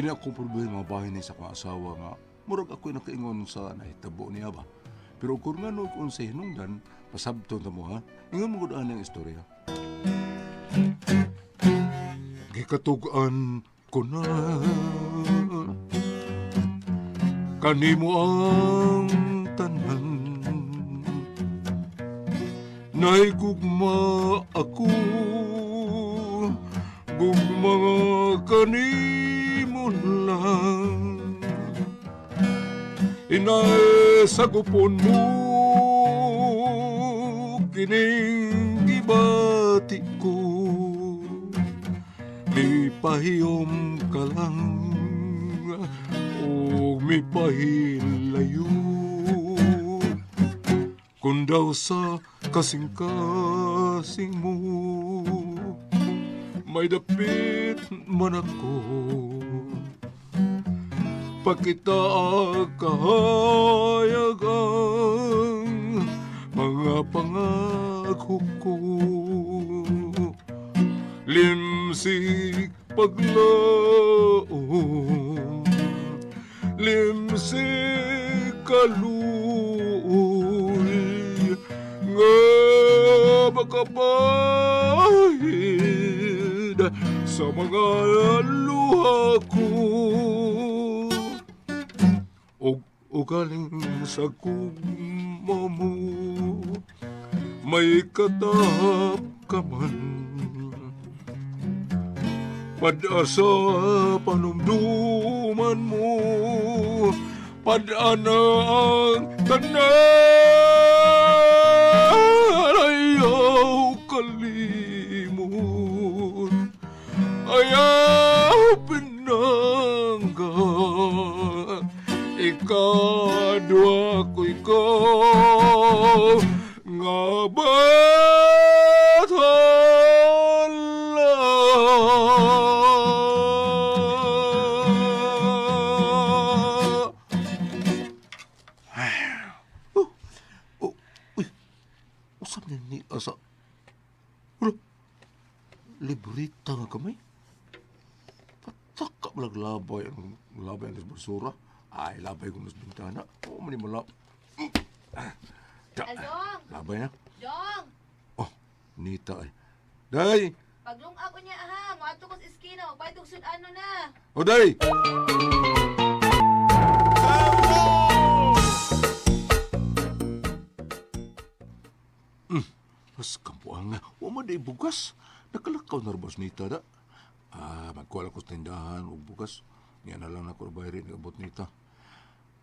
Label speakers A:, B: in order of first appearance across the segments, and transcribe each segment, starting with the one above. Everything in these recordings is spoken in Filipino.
A: Kini ako problema bahay ni sa akong asawa nga murag ako'y nakaingon sa nahitabo niya ba. Pero kung nga no kung sa hinungdan, pasabton ta mo ha, ingon mo gud ang istorya. Gikatugan ko na kanimo ang tanan, naigugma ako, gugma kanimo lang. Inay sagupon mo kining gibati ko, mipahiyom ka lang o mipahilayo. Kung daw sa kasing-kasing mo may dapit man ako, pakita kahayag ang mga pangako ko. Limsik paglaom, limsik kaluoy, nga makapahid sa mga luha ko. O galing sa kuma mo, may katap ka man. Padasa panumduman mo, padana ang tanan. Ayaw kalimot, ayaw pinangga, ikadwa ko ikaw nga batan usap ni asa. Wala, librita nga kamay. Patak ka malaglabay ang basura. Ay, labay ko nas bintana. Oo, mani malap.
B: Aldong!
A: Labay na.
B: Dong!
A: Oh, nita ay. Day!
B: Paglung ako niya aha, maadto ko sa iskina, pwede sud ano na.
A: O, day! Mas kampuan nga. Huwag mo day bugas. Nakalakaw na rabas nita da. Magkuhala ko sa tindahan o bugas. Yan na lang na kurbayrin ng abot nita.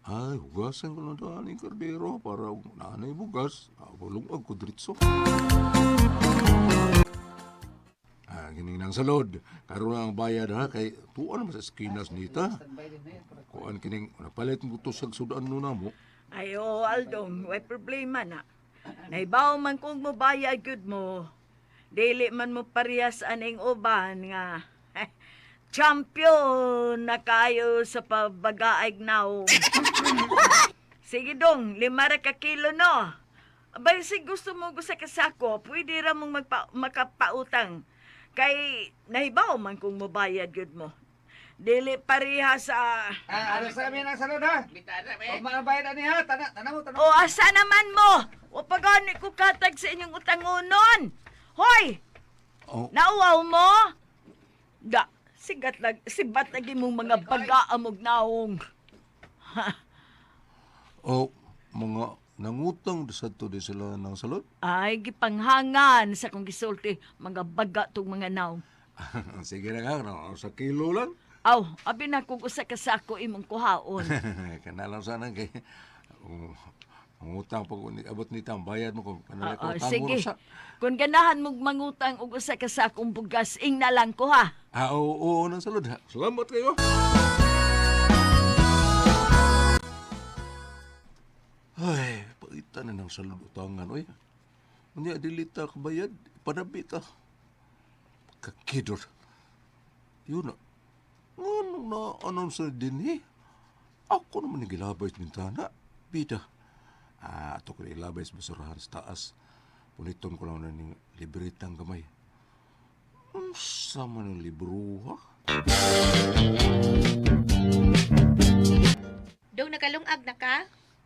A: Ay, hugasan ko na daan ng kardero para naanay bugas. Bulong ko diritso. Gining nang salod. Karoon lang ang bayad ha. Kay tuan naman sa skinas nita. Kuan kining napalit mo to sa sudan no na mo.
C: Ay, Aldong, may problema na. Naibaw man kung mobayad gud mo. Dili man mo parehas aning uban nga. Champion na kayo sa pabagaig now. Sige dong, 5 ka kilo no. Abay, si gusto mo gusto ka sako, pwede ra mong makapautang. Kay nahibaw man kung mobayad gud mo. Dili parehas sa...
D: Ano sa amin ang salod ha? Huwag manabayad ani ha. Tana mo.
C: O asa naman mo? O pagani ko katag sa inyong utangonon. Hoy!
A: Oh.
C: Nauwaw mo? Da, sibat lagi mong mga baga-amog naong.
A: O, mga nangutang sa to di sila ng salod?
C: Ay, gipanghangan sa kong gisulti, mga baga tong mga naong.
A: Sige na nga, sa kilo lang.
C: Aw, abi na kung usa ka sako imong kuhaon.
A: Kanalang sana kay ang utang pag abot nita ang bayad mo kung kanala ko
C: Sige,
A: sa.
C: kung ganahan mong mangutang og usa ka sakong bugas, ing na lang ko ha.
A: Oo, nang salud ha. Salamat kayo. Ay, pagitan na ng salud utangan, oy. Unya dilita ka bayad, panabi ka. Kakidor. Yun na. Anong sa din eh? Ako naman yung gilabay sa bintana. Bida. Ato ko na ilabay sa basurahan sa taas. Puniton ko lang na ng libretang gamay. Ang sama ng libro, ha?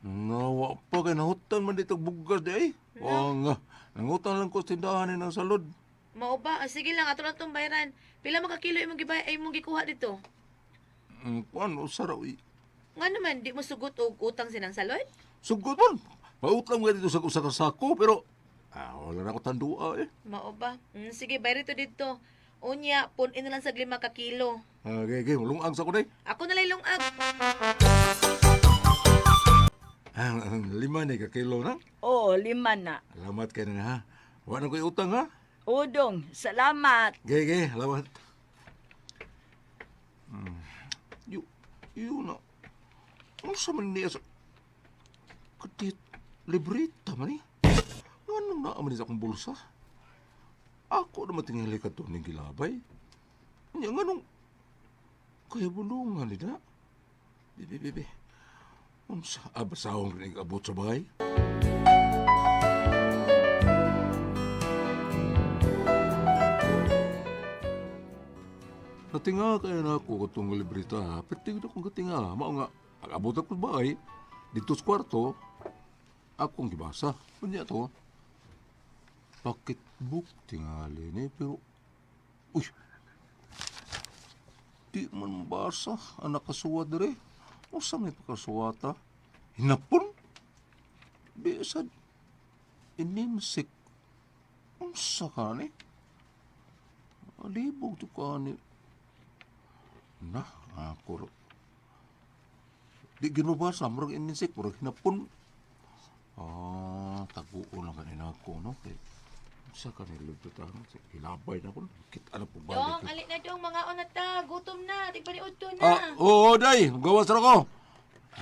A: Nawa pa kay nahutan man dito bugas di ay. O nga, nangutan lang ko sa tindahan ni ng salod.
B: Mao ba? Ah, sige lang, ato lang tong bayaran. Pila man ka kilo imong gibay ay imong gikuha dito?
A: Ano, saraw eh.
B: Nga naman, di mo sugot og utang sinang salod?
A: Sugod man. Mautlam nga dito sa usa ka sako, pero wala na ako tandua eh.
B: Mao ba? Sige, bayar ito dito. Unya, punin na lang sa 5 ka kilo.
A: Okay, lungag sa ko day.
B: Ako na lang lungag.
A: Ang 5 ni ka kilo na.
C: Oo, 5 na.
A: Salamat kayo na ha. Wala na ko utang ha.
C: Udong, salamat.
A: Gege, salamat. Yun na. Ano sa man niya sa... Kadit, librita man eh. Anong naaman sa akong bulsa? Ako naman tingali ka to ng gilabay. Nga nganong... Kaya bulungan nila. Bibi. Ano sa abasawang rin abot sa bahay? Natinga kaya na ako katong librita. Pero tingin akong katinga. Mao nga, pag-abot ako sa bahay, dito sa kwarto, akong gibasa. Kanya to, pocketbook tingali ni. Pero, uy, di man mabasa. Ang nakasuwa dire. O sa may pakasuwata? Hinapon? Bisad, inimsik. Unsa ka ni? Alibog to ka ni. Na, ako. Di ginubasa, murag inimsik, murag hinapon. Taguo lang kanina ako, no? Sa kanila lututan, ilabay na ako. Kita na po
B: Dong,
A: balik.
B: alit na dong, mga onata. Gutom na, tigpaniud to na.
A: Oo, day, gawas na ako.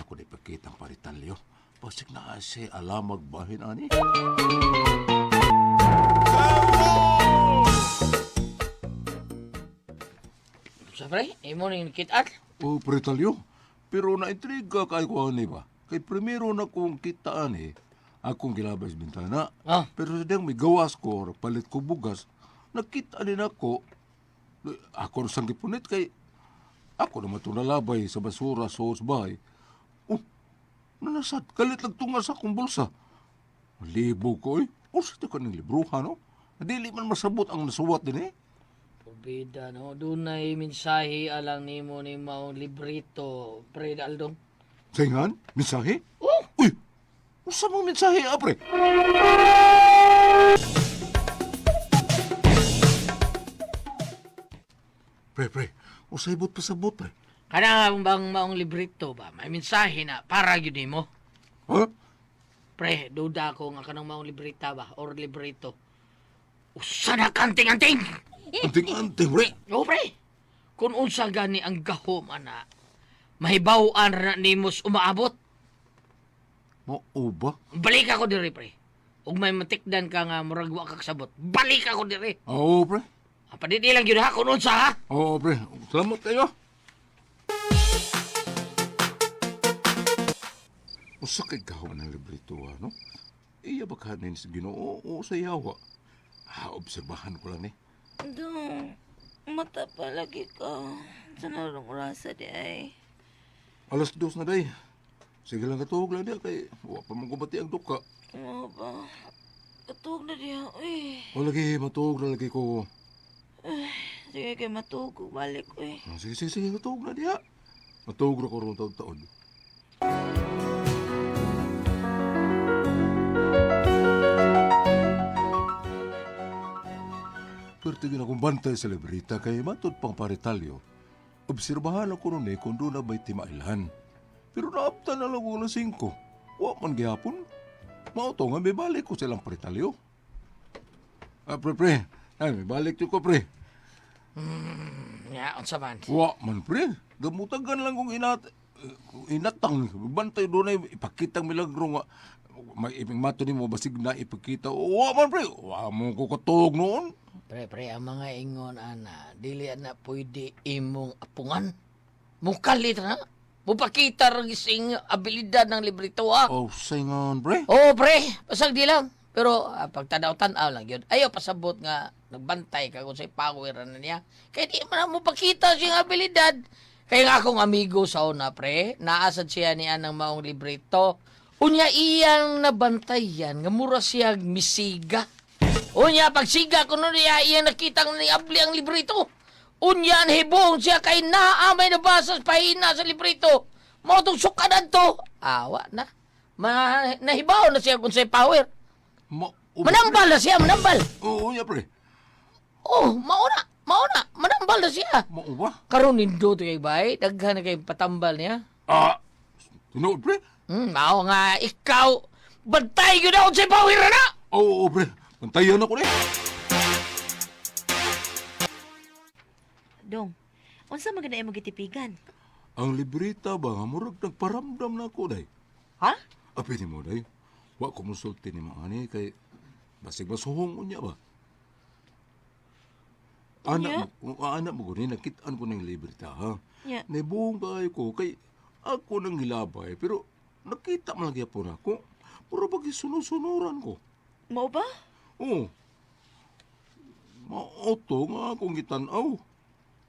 A: Ako di pagkitang paritalyo. Pasik na kasi alamag bahin, ani.
E: Siyempre, imo ning kitat.
A: Oo, paritalyo. Pero naintriga kay ko ani ba? Kay primero na kong kitaan akong gilabay sa bintana.
E: Ah,
A: Pero sa diyang may gawas ko, palit ko bugas, nakita din ako, ako sang gipunit kay ako naman ito nalabay sa basura sa bahay. Oh, nanasad, kalit lang tunga sa akong bulsa. Libo ko sa ito ka ng libruhan, no? Dili man masabot ang nasuwat din
E: pobida no. Dunay mensahe alang nimo ni maong librito, pre Aldong.
A: Saingan, mensahe? Uy, usa mong mensahe, apre? Pre, usay bot pasabot, pre.
E: Kana bang maong librito ba? May mensahe na para gyud nimo.
A: Ha?
E: Pre, duda ko nga kanang maong librita ba or librito. Usa na kanting-anting.
A: Anting-anting, pre.
E: O pre, kung unsa gani ang gahom ana, mahibaw-an na nimos umaabot.
A: Mao ba?
E: Balik ako diri pre. Ug may matikdan ka nga murag wa ka kasabot. Balik ako diri.
A: Oo, pre.
E: Apa di lang gyud ha kung unsa ha.
A: Oo, pre. Salamat kayo. Usa kay gahon ng librito, no? Iya ba kanin sa Ginoo o sa yawa? Obserbahan ko lang
B: Dong, mata pa lagi ka. Sana rong rasa di ay.
A: Alas 2 na day. Sige lang katuhog lang diya kay wa pa magubati ang duka.
B: Ano ba? Katug na diya. Uy,
A: O lagi, matuhog na lagi ko.
B: sige kay matug. Balik, uy.
A: Sige, matuhog na diya. Matuhog na ko ron taon-taon. Pero tingin akong bantay sa librita kay matod pang paritalyo. Obserbahan ako nun kung doon na ba'y timailhan. Pero naaptan na lang ko ng 5. Wa man gihapon. Mauto nga may balik ko silang paritalyo. Pre. Ay, may balik ko, pre.
E: Ya, unsa man?
A: Wa man, pre. Gamutagan lang kung inatang. Bantay doon ay ipakitang milagro nga. May iping mato ni mo basig na ipakita. Wa man, pre. Wa mo ko katog noon.
E: Pre, ang mga ingon ana, dili na pwede imong apungan. Mukalit na. Mupakita rin ising abilidad ng librito ha.
A: Oh, saingan, pre.
E: Oo, pre. Pasag di lang. Pero pagtanaw-tanaw lang yun. Ayaw pasabot nga nagbantay ka kung sa'y power na niya. Kaya di man mo pakita siyang abilidad. Kaya nga akong amigo sa una, pre. Naasad siya niya ng maong librito. Unya iyang nabantayan nga mura siya misiga. Unya pagsiga kuno niya iyang nakitang ni abli ang librito. Unya hibong siya kay naa may nabasa sa pahina sa librito. Mao tong sukadan to. Awa na. Nahibaw na siya kung sa'y power. Manambal na siya, manambal.
A: Oo, ya pre.
E: Oh, mauna. Manambal na siya.
A: Mao ba?
E: Karon nindo to kay bay, daghan na kay patambal niya.
A: Tinuod pre?
E: Mao nga ikaw bantay gyud ako sa power na.
A: Oo, pre. Bantayan ako ni.
B: Dong, unsa man gid mo gitipigan?
A: Ang librita ba nga murag nagparamdam na ako day.
B: Ha?
A: Apili mo day. Wa ko musulti ni maani kay basig masuhong unya ba. Anak mo guni nakitaan ko ng librita ha.
B: Nya.
A: Nabuong kayo ko kay ako nang hilabay pero nakita man lagi po na ako. Puro bagi sunusunuran ko.
B: Mao ba?
A: Oo. Maoto nga akong gitanaw.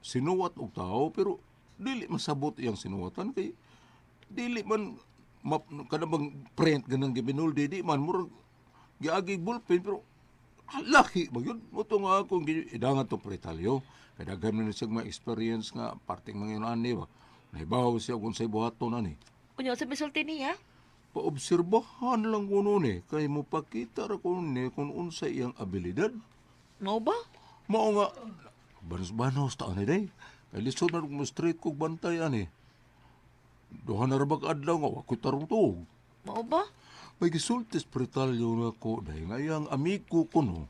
A: Sinuwat og tao pero dili masabot iyang sinuwatan kay dili man kada bang print ganang gibinuldi di man murag giagi ballpen pero laki ba yun mo to nga akong idangan to pretalyo kay daghan na siya mga experience nga parting mga yun ani ba nahibaw siya kung sa buhaton ani
B: Unya sa misulti niya?
A: paobserbahan lang kuno ni kay mo pakita ra kuno ni kung unsa iyang abilidad
B: Mao ba?
A: mao nga banos-banos ta ani day kay lisod na mo street kog bantay ani duha na ra bag adlaw nga wa ko tarong tuog.
B: Mao ba?
A: May gisultis pretalyo na ko dahil ngayang amigo ko no.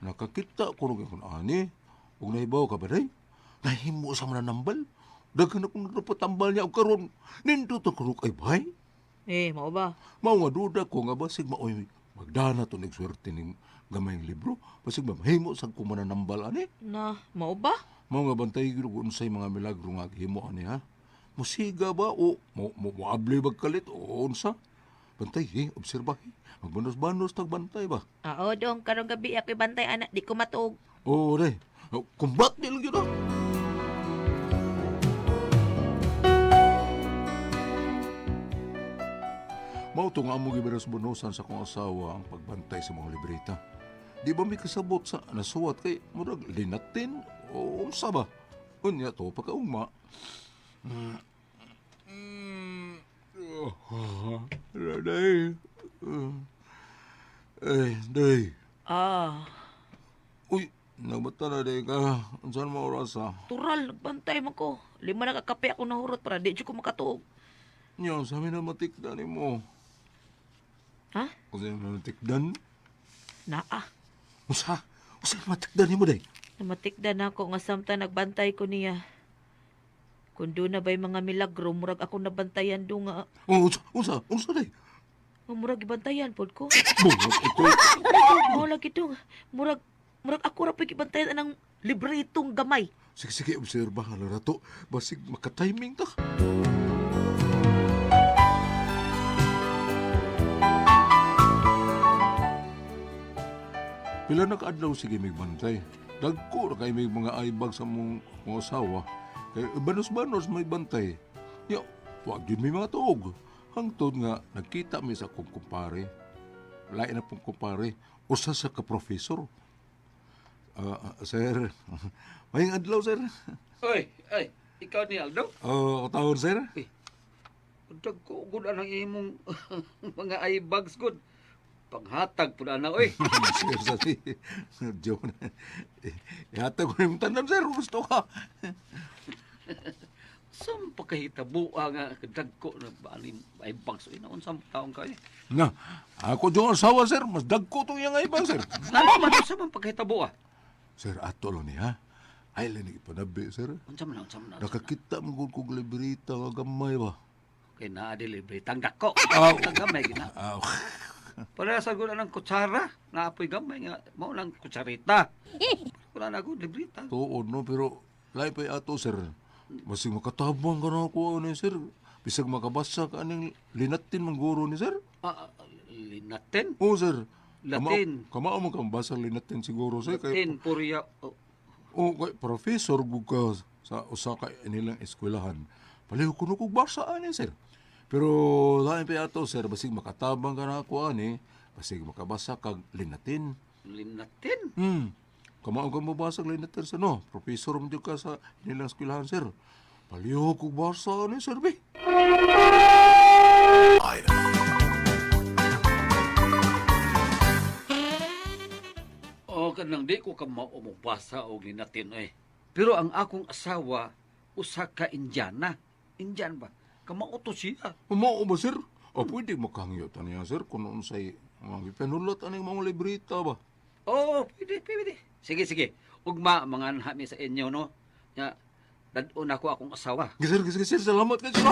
A: Nakakita ko nung ikon ani. Huwag nahibaw ka ba day? Nahimo sa mananambal. Daghan akong napatambal niya. O karon nindot ako ay bay.
B: Mao ba?
A: Mao nga duda ko nga basig maoy magdana to nagswerte ning gamayng libro. Basig mahimo sa kung mananambal ani.
B: Na, mao ba?
A: Mao nga bantay gid kung unsay mga milagro nga himo ani ha. Musiga ba o moabli bagkalit o unsa? Bantay, obserbahi. Magbanos-banos tagbantay ba?
B: Oo, Dong. Karong gabi ako'y bantay, anak. Di ko matuog.
A: Oo, re. Kumbat nila yun, Mauto nga mo giberos-bonosan sa kong asawa ang pagbantay sa mga libreta. Di ba may kasabot sa nasuwat kay murag linatin o unsa ba? Unya to pagkaugma. Day. Day. Uy, nagbata na day ka. Saan mo oras ha?
B: Tural, nagbantay mo ko. 5 na kakape ako nahurot para di ko makatuog.
A: Nyo, sa amin na matikdan mo.
B: Ha?
A: Kasi na matikdan?
B: Naa.
A: Usa na matikdan mo day?
B: Namatikdan ako nga samtang nagbantay ko niya. Kung doon na ba'y mga milagro, murag ako nabantayan doon nga.
A: Unsa day?
B: Murag ibantayan pod ko.
A: Bungot ito.
B: Mao lagi dong. Murag ako ra pag ibantayan ng libretong gamay.
A: Sige, obserba ka lang na to. Basig makatiming ta. Pila nakaadlaw sige may bantay. Dagko na kay may mga aibag sa mong asawa. Kay banos-banos may bantay. Ya, wag din may mga tuog. Hangtod nga nagkita mi sa akong kumpare. Lain na pong kumpare. Usa sa ka-professor. Sir. Mayang adlaw, sir.
D: Oy, ikaw ni Aldo?
A: Taon, sir.
D: Udag ko gud ang imong mga eyebags gud. Panghatag pud ana oy.
A: Sir, sorry. Joke na. Ihatag ko na yung tandam, sir. Gusto ka.
D: Sam pakahitabo nga dagko na balim eyebags oy naon sa taong kay.
A: Na, ako yung asawa, sir. Mas dagko itong yung ibang, sir.
D: Nano man sa man pakahitabo ah.
A: Sir, ato lang niya. Ay, linig ipanabi, sir.
D: Unsa man.
A: Nakakita mo kung librita nga gamay ba?
D: Kay naa delivery tang dako.
A: Ah.
D: Tang gamay gina. Para sa gula ng kutsara, naapoy gamay nga mao lang kutsarita. Wala na ko librita.
A: Tuod, no? Pero, lahi pa ato, sir. Masig makatabang ka na ako, ano, sir. Bisag makabasa ka aning linatin mang guro ni, sir.
D: Linatin.
A: Oo, sir.
D: Latin.
A: Kamao mo kang basa linatin siguro, sir.
D: Latin, Purya.
A: Kay professor gug ka sa usa ka nilang eskwelahan. Paliw kuno kog basa ani, sir. Pero lain pa ato sir, basig makatabang ka na ako ani, basig makabasa kag linatin.
D: Linatin?
A: Kamaong ka mabasa kag linatin sir no. Professor mo ka sa nilang eskwelahan sir. Paliho kog basa ni sir be.
D: O kanang di ko ka maumubasa og linatin eh. Pero ang akong asawa, usa ka Indiana. Indian ba? Kamauto siya.
A: Mao ba sir? O pwede makahangyot niya sir kung unsay mga pinulat aning mga libreta ba.
D: Oo, pwede. Sige. Ugma, mga anhami sa inyo, no? Ya, dadun ako akong asawa.
A: Sir, salamat kayo sir.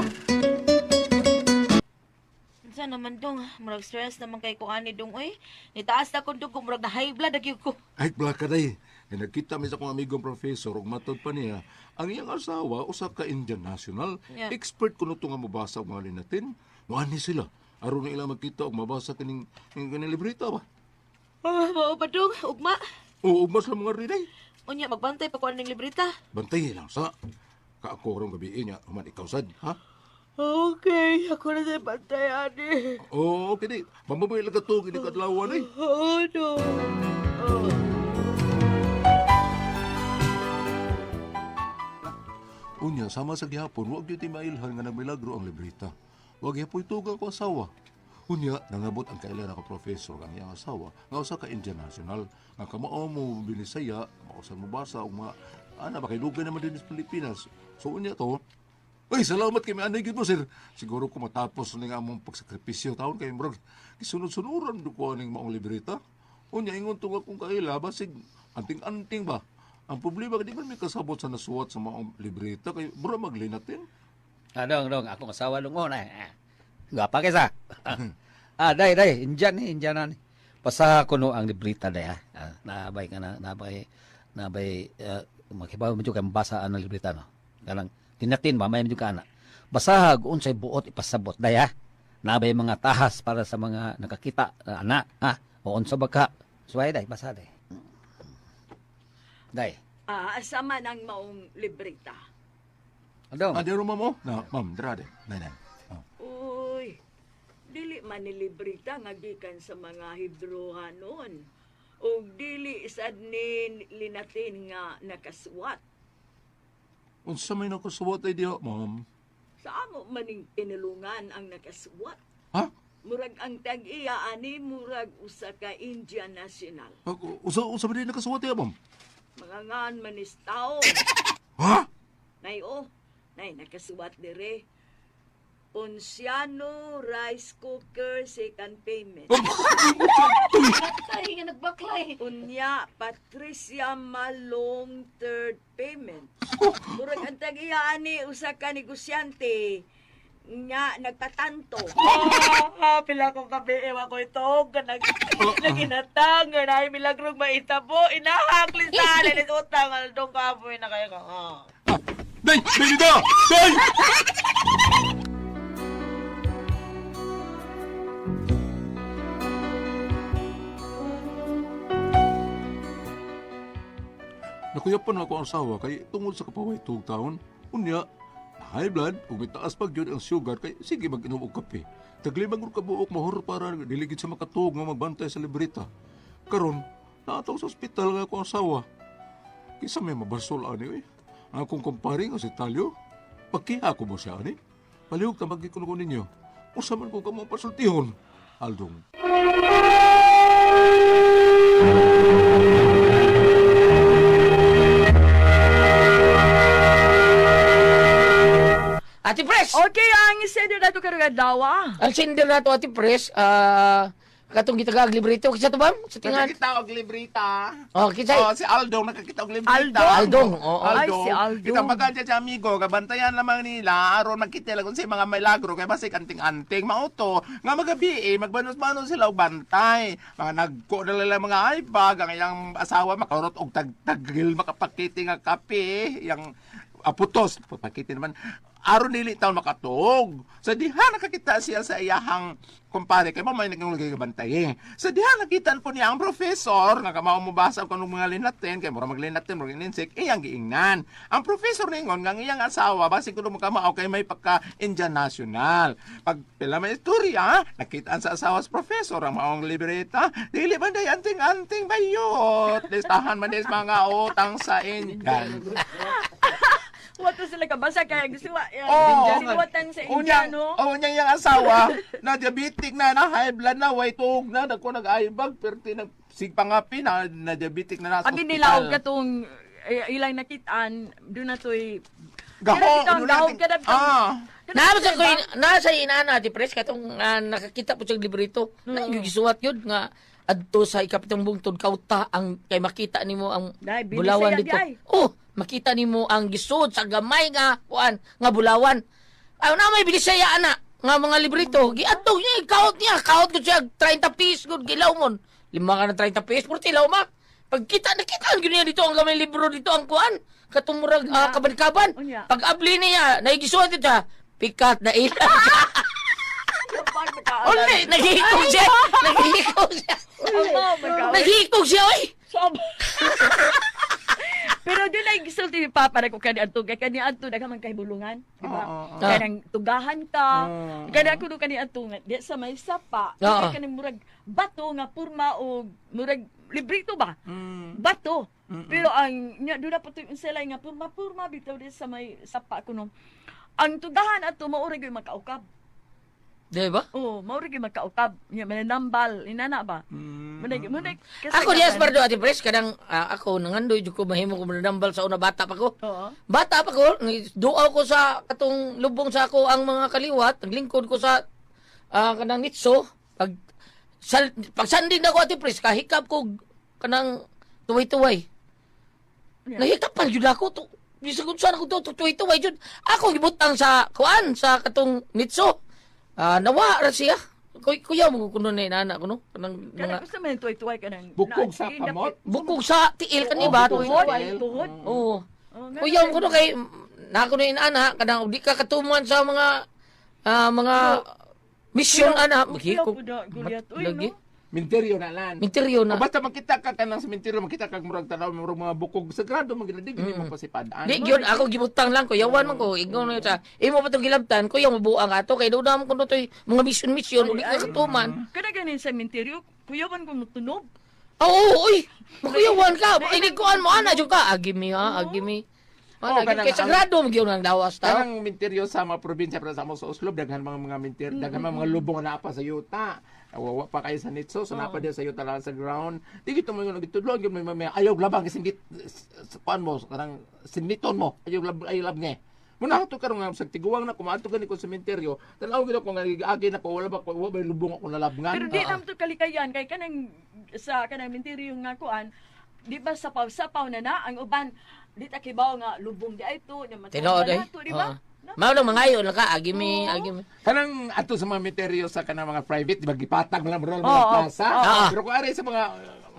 B: Unsa naman dong, murag stress naman kay ko ani dong oy. Nitaas na kung dong murag na high blood agyud ko.
A: Ay, black ka day. Nagkita mi sa akong amigong professor ug matod pa niya, ang iyang asawa usa ka Indian national,
B: Yeah.
A: expert kuno to nga mabasa og mga linatin. Muani sila aron na ila magkita og mabasa kining libreta ba.
B: Ah, mao ba dong, ugma.
A: O mas lang mga riday.
B: Unya magbantay pa ko aning libreta.
A: Bantay lang sa kaako ron gabi niya human ikaw sad, ha?
B: Okay, ako na sa bantay ani.
A: Oo, okay di. Mamabay lang ka to kini kadlawan ay.
B: Oh no.
A: Unya, sama sa gihapon, huwag yun mailhan nga nagmilagro ang libreta. Huwag yapoy tugang ko asawa. Unya, nangabot ang kailan ako professor ang iyang asawa, nga usa ka Indian national, nga kamao mo binisaya, mausan mo basa, o mga, bakailugan naman din sa Pilipinas. So, unya to, ay, salamat kay may anay gid mo, sir. Siguro ko matapos ning among pagsakripisyo taon kay murag gisunod-sunuran do ko ning maong libreta. Unya ingon tungod akong kaila basig anting-anting ba. Ang problema di man may kasabot sa nasuwat sa maong libreta kay mura maglinatin.
D: Dong, akong asawa lungon eh. Gapa kaysa. Day, Indian ni. Pasa ko no ang libreta day ha. Nabay ka na, nabay, makibaw mo ka mabasa ang libreta no. Kanang tinatin ba, may medyo ka na. Basahag, unsay buot ipasabot, day ha. Nabay mga tahas para sa mga nakakita, anak, ha. O unsa ba ka. Suway, day, basa, day. Day.
C: Sama ng maong libreta.
D: Adong.
A: Adi ro mo? Na, ma'am, drade. Nay.
C: Uy, dili man ni libreta nga gikan sa mga Hebrewanon. O dili sad ni linatin nga nakaswat.
A: Unsa may nakasuwat ay diha, ma'am?
C: Sa amo maning pinulungan ang nakaswat.
A: Ha?
C: Murag ang tag-iya ani murag usa ka Indian national.
A: Usa ba din nakasuwat diha, ma'am?
C: Mga ngan manis tao.
A: Ha?
C: Nay nakasuwat dire. Ponciano rice cooker second payment.
B: Tayo nga nagbaklay.
C: Unya Patricia Malong third payment. Murag ang tag-iya ani usa ka negosyante nga nagpatanto.
B: Pila kong kabi, ewan ko ito. Naginatang, na milagrong maitabo. Inahakli sa alin. Utang, aldong kapoy na kayo ka.
A: Day! Day! Day! Nakuyapan ako ang asawa kay tungod sa kapaway tuog taon. Unya, high blood, ug may taas pag yun ang sugar kay sige mag-inom og kape. Taglimang ug kabuok mahor para diligid sa makatuog nga magbantay sa libreta. Karon, naataw sa ospital nga ako ang asawa. Kisa may mabasol ani Ang akong kumpare nga si Talyo, pagkiha ko mo siya ani. Palihog ta magikuno ko ninyo. Usa man ko kamo pasultihon. Aldong.
E: Ate Pres!
C: Okay, ang isedo na ito karugadawa.
E: Ang sender na to, Ate Pres, katong gitagag librito, kisa to ba? Sa tingan?
F: Nakakita og librita.
E: Oh, kisa.
F: Oh, si Aldong nakakita og librita.
E: Aldong, oo.
C: Ay, si Aldong.
F: Kita baga dyan amigo, kabantayan lamang nila, aron magkita lang sa mga milagro, kaya basik anting-anting, mauto. Nga magabi, magbanos-banos sila og bantay. Mga nagkodala mga iPad, ang iyang asawa makarot og tagil makapakiti nga kape, yang aputos, papakiti naman. aron dili taon makatog. Sa diha nakakita siya sa iyahang kumpare kay mamay nagabantay. Sa diha nakita po niya ang professor nga kamao mo basa kung anong mga linaten kay mura maglinaten mura ininsik iyang giingnan. Ang professor ningon nga ang iyang asawa basi kuno makamao kay may pagka Indian national. Pag pila may istorya nakitaan sa asawa sa professor ang maong libreta dili man day anting-anting bayot. Listahan man des mga utang sa Indian.
C: Wato sila kabasa kaya gusto wa.
F: Oo.
C: Sinuwatan sa
F: Unyang,
C: Indiano.
F: unyang yung asawa, na diabetic na high blood na, way tuog na, dako nag-aibag, pero sigpangapi na diabetic na nasa
C: Pag
F: hospital.
C: nilaog ka tong ilang nakitaan, doon na to'y
F: Gaho,
C: gahog ka na.
E: Nasa ko nasa inana di pres katong nakakita po sa librito. Yung gisuwat yun nga adto sa ikapitong bungtod kauta ang kay makita nimo ang
C: Dai, binisaya
E: bulawan
C: di
E: dito.
C: ay.
E: Oh, makita nimo ang gisud sa gamay nga kuan nga bulawan. Aw na may binisaya ana nga mga librito. Giadto niya ikaut niya, kaut ko siya 30 piece gud gilaw mon. Lima ka na 30 piece puro tilaw ma. Pagkita nakita gyud niya dito ang gamay libro dito ang kuan katong murag kaban-kaban.
C: Unya.
E: Pag abli niya, naigisuwat ito pikat na ilan. Uli, naghihikog siya. Naghihikog siya. Naghihikog siya, oy.
C: Pero doon ay gusto ni Papa na kung kani adto kay kani adto daghang kahibulungan, di ba?
F: Oo.
C: Kanang tugahan ka.
F: Oo.
C: Kani ako do kani adto nga di sa may sapa.
E: Oo.
C: Kani murag bato nga purma o murag librito ba?
F: Mm.
C: Bato. Pero ang nya doon na po sila nga purma bitaw di sa may sapa kuno. Ang tugahan adto mauri gyud makaukab.
E: Di ba?
C: Oh, mauri gyud makaukab. Nya mananambal inana ba? Munay
E: Ako di Aspardo ati pres kadang ako nangandoy jud ko mahimo ko manambal sa una bata pa ko.
C: Oo.
E: Bata pa ko, duaw ko sa katong lubong sa ako ang mga kaliwat, naglingkod ko sa kanang nitso pag sanding na ko ati pres kahikap ko kanang tuway-tuway.
C: Yeah.
E: Nahikapan jud ako to. Bisag saan ako to tuway-tuway jud. Ako gibutang sa kuan sa katong nitso. Nawa ra siya. Kuya mo kuno na inana ko no. Kanang
C: Kana
E: mga
C: gusto man tuway-tuway ka nang
F: Bukog sa kamot.
E: bukog sa tiil kaniba
F: bukog
E: tuway.
F: sa tiil.
C: Tuhod.
E: Oo.
C: Oh,
E: Kuya mo kuno kay na ko na inana kanang di ka katumuan sa mga mission ana
C: Magkiko gulyat. Uy,
E: lagi.
C: no?
F: Minteryo na lan.
E: Minteryo
F: O
E: na.
F: basta makita ka kanang sa minteryo, makita ka murag tanaw murag mga bukog sagrado man gid hindi mo pasipadaan.
E: Di gyud ako gibutang lang ko yawan man ko igno na sa imo pa tong gilabtan kuya mo buang ato kay daw mo kuno toy mga mission uli ka katuman.
C: Kana ganin sa minteryo, kuyawan ko tunog.
E: Oo, uy. Makuyawan ka. Iniguan mo ana jud ka. Agimi ha, agimi.
F: Oo,
E: Ana
F: kanang-
E: kay sagrado mo gyud nang dawas ta.
F: Kanang minteryo sa mga probinsya para sa mo sa Oslo daghan mga minteryo, daghan mga lubong na pa sa yuta. Wawa pa kayo sa nitso, so napa din sa yuta lang sa ground. Di gito mo yung nagitudlog yung may ayaw labang kasi git kuan mo kanang siniton mo. Ayaw lab nga. Muna ato karon nga sa tiguang na kumaadto gani ko sa sementeryo, tanaw gid ko nga agi na ko wala ba may lubong ako nalabngan.
C: Pero di nam to kalikayan kay kanang sa kanang minteryo nga kuan, di ba sapaw na ang uban di ta kibaw nga lubong di ay to, nya
E: Tinuod ay.
C: to, di ba?
E: Mao lang mangayo na ka agimi, agimi.
F: Kanang ato sa mga meteryo sa kanang mga private, di ba gipatag mo lang bro mga
C: Oo,
F: plaza.
E: oo.
F: Pero kung ari sa mga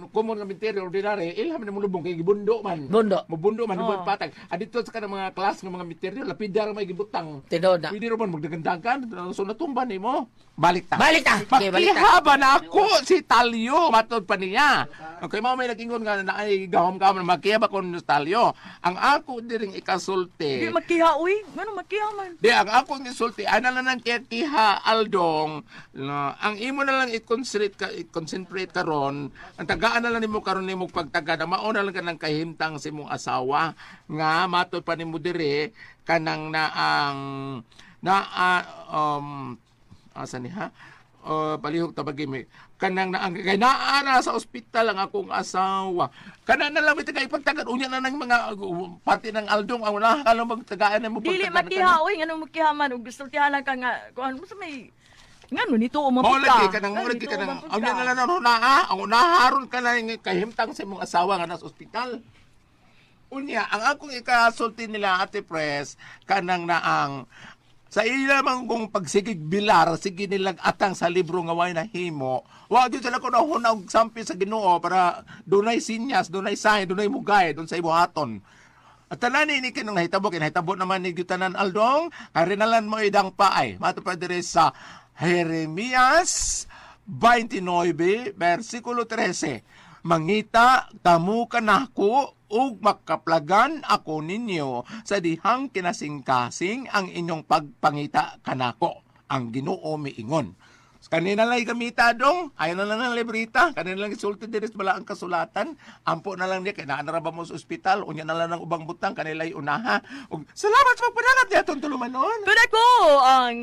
F: common nga meteryo ordinary, ilham na mo lubong kay gibundo man.
E: Bundo.
F: Mabundo man
C: Oo.
F: mo patag. Adito sa kanang mga class ng mga meteryo, lapidar may gibutang.
E: Tinuod na.
F: Pwede naman magdagandagan, so natumban nimo. Balik ta.
E: Balik ta. Okay, balik ta.
F: Makihaba na ako si Talyo, matod pa niya. Okay, mao may nag-ingon nga na ay gahom-gahom na makihaba kon ni Talyo. Ang ako diring ikasulti.
C: Di makiha uy, ngano makiha man.
F: Di, ang akong isulti, ana na lang kiha Aldong, ang imo na lang i-concentrate karon, ang tagaan na lang nimo karon nimo pagtaga, na mauna lang ka ng kahimtang sa imong asawa, nga matod pa nimo dire, kanang na ang, asa ni ha? Palihog tabagi mi. Kanang na ang kay naara sa ospital ang akong asawa. Kana na lang ita ipagtagan unya na ng mga parte ng Aldong ang wala ka lang magtagaan na mo
C: Dili
F: pagtagan.
C: makiha uy, ngano makiha man ug gusto tihalan ka nga kuan mo sa may ngano nito o
F: Mao
C: maputa.
F: lagi ka nang murag ka nang ang na lang ang unaharon ka na yung kahimtang sa imong asawa nga nasa ospital. Unya ang akong ikasulti nila Ate Pres kanang na ang sa ila man kung pagsigig bilar sige nilang atang sa libro nga way nahimo wa gyud sila ko nahuna og sampi sa Ginoo para dunay sinyas dunay sign dunay mugay dun sa ibuhaton At tanan ni kinong kinahitabo naman ni Gutanan Aldong, karinalan mo idang paay. Matupad dire sa Jeremias 29, versikulo 13. Mangita kamo kanako ug makaplagan ako ninyo sa dihang kinasingkasing ang inyong pagpangita kanako. Ang Ginoo miingon. Kanina lang gamita dong, ayaw na lang ng librita, kanina lang isulti din wala ang kasulatan, ampo na lang niya, kaya naanara mo sa ospital, unya na lang ng ubang butang, kanila unaha. Salamat sa pagpadalat niya, itong tulumanon.
C: Pero ako ang